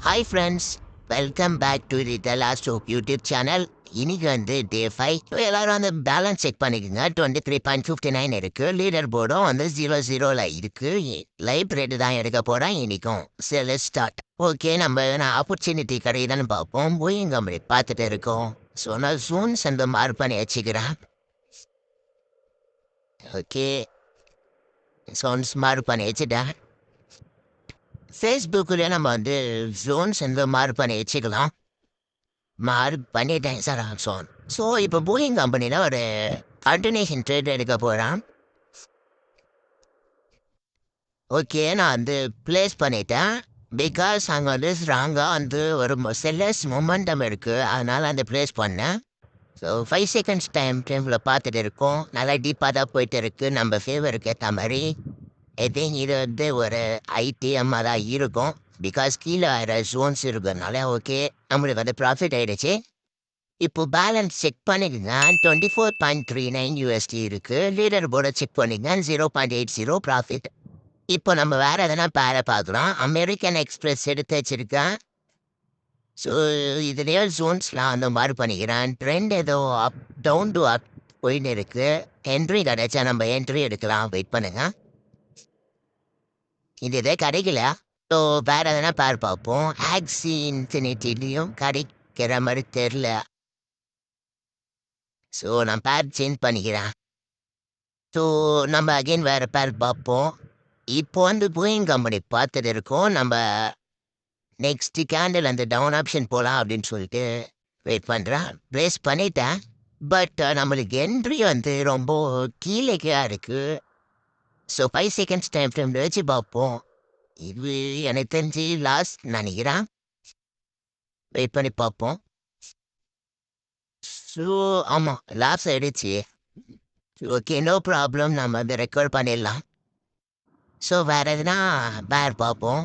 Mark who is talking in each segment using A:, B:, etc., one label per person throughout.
A: Hi friends, welcome back to the டெலாஸ்ட் of YouTube channel. இன்னைக்கு வந்து டே 5. எல்லாரும் அந்த பேலன்ஸ் செக் பண்ணிக்கோங்க. 23.59 இருக்கு. லீடர் போர்டும் வந்து 00ல இருக்கு. லைவ் ரேட்டு தான் எடுக்க போகிறேன் இன்னைக்கும். சரி ஸ்டார்ட். ஓகே, நம்ம ஆப்பர்ச்சுனிட்டி கிடைக்குதான்னு பார்ப்போம். போயிங் கம்பெனி பார்த்துட்டு இருக்கோம். ஸோ நான் ஜூன்ஸ் அந்த மார்க் பண்ணி வச்சுக்கிறேன். ஓகே, சோன்ஸ் மார்க் பண்ணி வச்சுட்டேன். ஃபேஸ்புக்கில் நம்ம வந்து ஜோன்ஸ் வந்து மார்க் பண்ணி வச்சுக்கலாம். மார்க் பண்ணிட்டேன் சார் ஜோன். ஸோ இப்போ போயிங் கம்பெனியில் ஒரு கண்டினியூஷன் ட்ரேட் எடுக்க போகிறேன். ஓகே, நான் வந்து ப்ளேஸ் பண்ணிட்டேன். பிகாஸ் அங்கே வந்து ஸ்ட்ராங்காக வந்து ஒரு செல்லர்ஸ் மொமெண்டம் இருக்குது, அதனால் அந்த ப்ளேஸ் பண்ணேன். ஸோ 5 செகண்ட்ஸ் டைமில் பார்த்துட்டு இருக்கோம். நல்லா டீப்பாக தான் போயிட்டு இருக்குது நம்ம ஃபேவருக்கு ஏற்ற மாதிரி. ஐ திங்க் இது வந்து ஒரு ஐடிஎம்மாக தான் இருக்கும். பிகாஸ் கீழே வேறு ஜோன்ஸ் இருக்கிறதுனால ஓகே, நம்மளுக்கு வந்து ப்ராஃபிட் ஆகிடுச்சு. இப்போ பேலன்ஸ் செக் பண்ணிக்கங்க. 24.39 USD இருக்குது. லீடர் போர்டை செக் பண்ணிங்க. 0.80 ப்ராஃபிட். இப்போ நம்ம வேறு எதனா பேரை பார்க்கலாம். அமெரிக்கன் எக்ஸ்பிரஸ் எடுத்து வச்சுருக்கேன். ஸோ இதுலேயே ஜோன்ஸ்லாம் அந்த மாதிரி பண்ணிக்கிறேன். ட்ரெண்ட் ஏதோ அப் டவுன் டு அப் போயின்னு இருக்குது. என்ட்ரி கிடைச்சா நம்ம என்ட்ரி எடுக்கலாம். வெயிட் பண்ணுங்க. இது இதே கிடைக்கல. ஸோ வேறு எதனா பேர் பார்ப்போம். ஆக்சி இன்ஃபினிட்டிலையும் கிடைக்கிற மாதிரி தெரில. ஸோ நான் பேர் சேஞ்ச் பண்ணிக்கிறேன். ஸோ நம்ம அகெயின் வேறு பேர் பார்ப்போம். இப்போ வந்து போயிங் கம்பெனி பார்த்துட்டு இருக்கோம். நம்ம நெக்ஸ்ட் கேண்டில் அந்த டவுன் ஆப்ஷன் போகலாம் அப்படின்னு சொல்லிட்டு வெயிட் பண்ணுறேன். ப்ளேஸ் பண்ணிட்டேன். பட் நம்மளுக்கு என்ட்ரி வந்து ரொம்ப கீழேக்கா இருக்குது. ஸோ 5 செகண்ட்ஸ் டைம் ஃப்ரேமில் வச்சு பார்ப்போம். இது எனக்கு தெரிஞ்சு லாஸ்ட் நினைக்கிறேன். வெயிட் பண்ணி பார்ப்போம். ஸோ ஆமாம், லாஸ் ஆகிடுச்சு. Okay, no problem. நம்ம அதை ரெக்கார்ட் பண்ணிடலாம். ஸோ வேறு எதுனா பேர் பார்ப்போம்.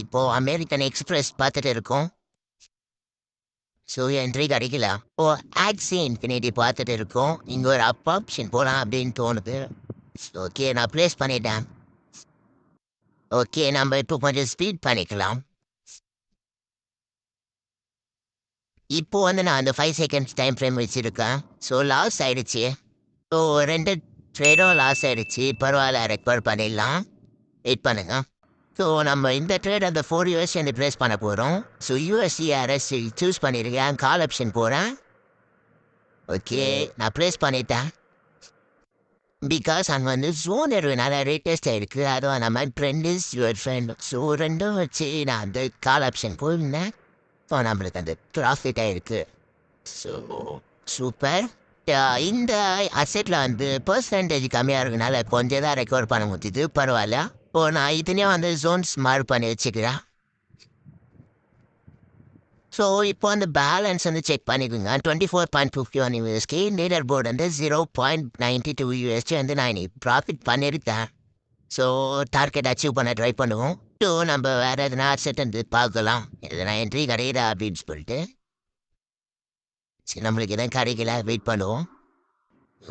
A: இப்போது அமெரிக்கன் எக்ஸ்பிரஸ் பார்த்துட்டு இருக்கோம். ஸோ என்ட்ரி கிடைக்கல. ஓ, ஆக்சி இன்ஃபினிட்டி பார்த்துட்டு இருக்கோம். இங்கே ஒரு அப் ஆப்ஷன் போகலாம் அப்படின்னு தோணுது. ஓகே, நான் ப்ளேஸ் பண்ணிட்டேன். ஓகே, நம்ம இப்போ கொஞ்சம் ஸ்பீட் பண்ணிக்கலாம். இப்போ வந்து நான் அந்த 5 செகண்ட்ஸ் டைம் ஃப்ரேம் வச்சுருக்கேன். ஸோ லாஸ் ஆகிடுச்சு. ஸோ 2 ட்ரேடும் லாஸ் ஆகிடுச்சு. பரவாயில்ல, ரெக்கவர் பண்ணிடலாம். வெயிட் பண்ணுங்க. ஸோ நம்ம இந்த ட்ரேட் அந்த 4 USD ப்ளேஸ் பண்ண போகிறோம். ஸோ USDRS சூஸ் பண்ணியிருக்கேன். கால் ஆப்ஷன் போகிறேன். ஓகே, நான் ப்ளேஸ் பண்ணிட்டேன். பிகாஸ் அங்கே வந்து ஜோன் இருக்கிறதுனால ரேட்டஸ்ட் ஆகிருக்கு. அதுவும் நம்ம trend is your friend. So ரெண்டும் வச்சு நான் அந்த கால் ஆப்ஷன் போயிருந்தேன். ஸோ நம்மளுக்கு அந்த ப்ராஃபிட் ஆகிருக்கு. So super. இந்த அசெட்டில் வந்து பர்சன்டேஜ் கம்மியாக இருக்கனால கொஞ்சம் தான் ரெக்கவர் பண்ண முடியுது. பரவாயில்ல. இப்போது நான் இதுலேயும் வந்து ஜோன்ஸ் மார்க் பண்ணி வச்சுக்கிறேன். ஸோ இப்போ அந்த பேலன்ஸ் வந்து செக் பண்ணிக்கோங்க. 24.51 USD. லீடர் போர்டு வந்து 0.92 USD வந்து நான் இன்னைக்கு ப்ராஃபிட் பண்ணியிருக்கேன். ஸோ டார்கெட் அச்சீவ் பண்ண ட்ரை பண்ணுவோம். ஸோ நம்ம வேறு எதனா அசெட் வந்து பார்க்கலாம். எதனா என்ட்ரி கிடையாது அப்படின்னு சொல்லிட்டு. சரி, நம்மளுக்கு எதுவும் கிடைக்கல. வெயிட் பண்ணுவோம்.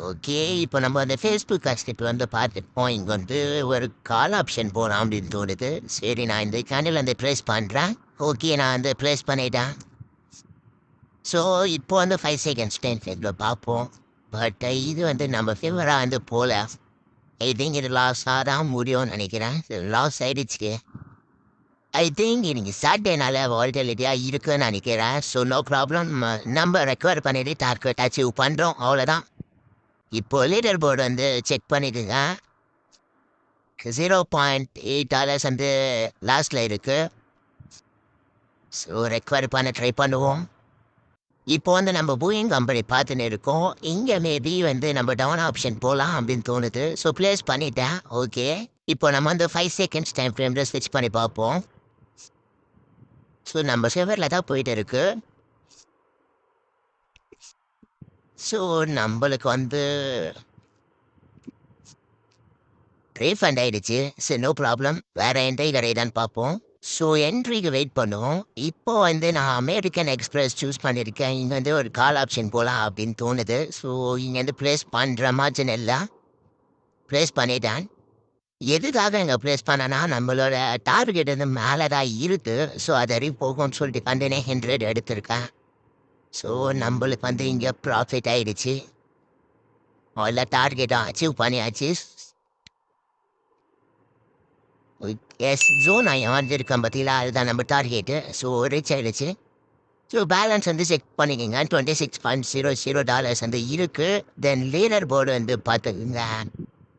A: ஓகே, இப்போ நம்ம அந்த ஃபேஸ்புக் அசெட் வந்து பார்த்துப்போம். இங்கே வந்து ஒரு கால் ஆப்ஷன் போகலாம் அப்படின்னு தோணுது. சரி, நான் இந்த கேண்டில் வந்து ப்ளேஸ் பண்ணுறேன். ஓகே, நான் வந்து ப்ளேஸ் பண்ணிட்டேன். ஸோ இப்போ வந்து 5 செகண்ட்ஸ் டைம் ஃப்ரேமில் பார்ப்போம். பட் இது வந்து நம்ம ஃபேவராக வந்து போகல. ஐ திங்க் இது லாஸாக தான் முடியும்னு நினைக்கிறேன். லாஸ் ஆகிடுச்சு. ஐ திங்க் இன்னைக்கு சாட்டர்டேனால வால்டிலிட்டியாக இருக்குன்னு நினைக்கிறேன். So no problem. நம்ம ரெக்கவர் பண்ணிட்டு டார்கெட் அச்சீவ் பண்ணுறோம். அவ்வளோதான். இப்போ லீடர் போர்டு வந்து செக் பண்ணிடுங்க. $0.8 வந்து லாஸ்ட்டில் இருக்குது. ஸோ ரெக்கவர் பண்ண ட்ரை பண்ணுவோம். இப்போ வந்து நம்ம போயிங் கம்பெனி பார்த்துன்னு இருக்கோம். இங்கே மேபி வந்து நம்ம டவுன் ஆப்ஷன் போகலாம் அப்படின்னு தோணுது. ஸோ ப்ளேஸ் பண்ணிட்டேன். ஓகே, இப்போ நம்ம வந்து 5 செகண்ட்ஸ் டைம் ஃப்ரேமில் ஸ்விட்ச் பண்ணி பார்ப்போம். ஸோ நம்ம ஃபேவரில் தான் போயிட்டு இருக்கு. ஸோ நம்மளுக்கு வந்து ரீஃபண்ட் ஆகிடுச்சு. சரி, நோ ப்ராப்ளம். வேறு என்ட்ரி கிடையாதான்னு பார்ப்போம். ஸோ என்ட்ரிக்கு வெயிட் பண்ணுவோம். இப்போ வந்து நான் அமெரிக்கன் எக்ஸ்பிரஸ் சூஸ் பண்ணியிருக்கேன். இங்கே வந்து ஒரு கால் ஆப்ஷன் போகலாம் அப்படின்னு தோணுது. ஸோ இங்கேருந்து ப்ளேஸ் பண்ணுற மாதிரி இல்லை. ப்ளேஸ் பண்ணிட்டேன். எதுக்காக இங்க ப்ளேஸ் பண்ணேன்னா, நம்மளோட டார்கெட் வந்து மேல தான் இருக்கு. ஸோ, அது வரையும் போகும்னு சொல்லிட்டு கண்டனே 100 எடுத்திருக்கேன். ஸோ, நம்பளுக்கு வந்து இங்க ப்ராஃபிட் ஆயிடுச்சு. எல்லா டார்கெட்டும் அச்சீவ் பண்ணியாச்சு. எஸ் ஜோன் வந்திருக்கேன் பார்த்தீங்களா, அதுதான் நம்ம டார்கெட்டு. ஸோ, ரீச் ஆயிடுச்சு. ஸோ, பேலன்ஸ் வந்து செக் பண்ணிக்கங்க. $26.00 வந்து இருக்கு. தென் லீடர் போர்டு வந்து பார்த்துக்கங்க.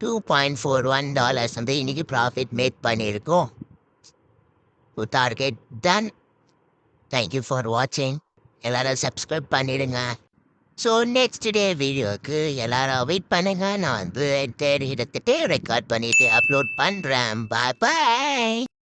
A: $2.41 வந்து இன்னைக்கு ப்ராஃபிட் மேக் பண்ணியிருக்கோம். Target ton. Thank you for வாட்சிங். எல்லாரும் சப்ஸ்கிரைப் பண்ணிடுங்க. ஸோ நெக்ஸ்ட் டே வீடியோவுக்கு எல்லாரும் வெயிட் பண்ணுங்க. நான் வந்து எடுத்துட்டு ரெக்கார்ட் பண்ணிட்டு அப்லோட் பண்ணுறேன். பாய் பாய்.